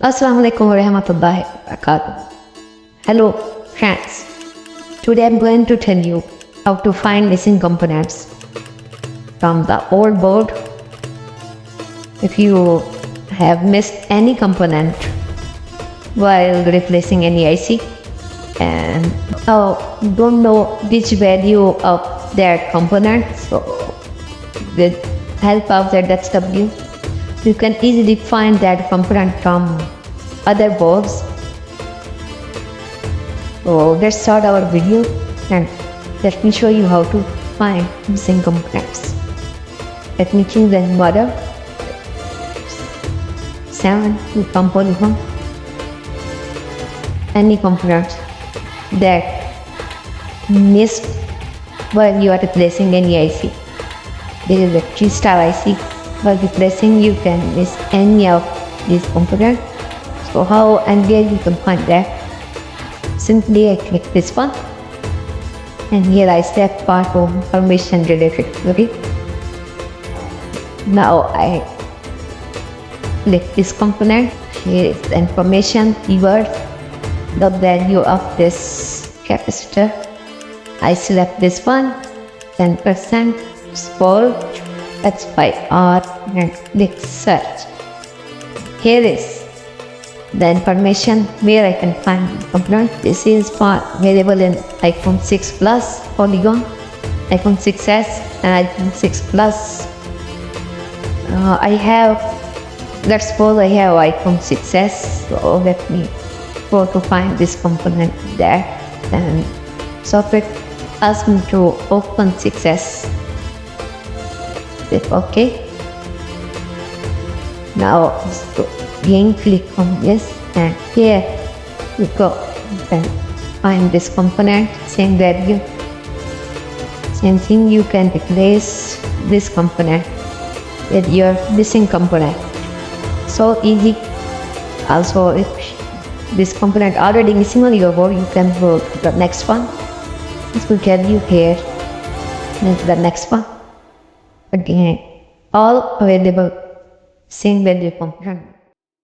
Assalamualaikum warahmatullahi wabarakatuh. Hello friends, today I'm going to tell you how to find missing components from the old board. If you have missed any component while replacing any IC and don't know which value of that component, so with help of ZXW you can easily find that component from other boards. So let's start our video and let me show you how to find missing components. Let me change the model 7 to component 1. Any components that missed while you are replacing any IC. This is a 3-star IC. While replacing, you can miss any of these components. So how and where you can find that? Simply I click this one, and here I select part of information related query. Now I click this component. Here is the information keyword, the value of this capacitor. I select this one, 10%, scroll, that's by R and click search. Here is the information where I can find the component. This is available in iPhone 6 Plus Polygon, iPhone 6s and iPhone 6 Plus. Let's suppose I have iPhone 6s, so let me go to find this component there, and software asks me to open 6s. OK. Now again click on this, and here you go and find this component, same value, same thing. You can replace this component with your missing component. So easy. Also, if this component already missing on your board, you can go to the next one. This will tell you here, and the next one. Again, all available same value component.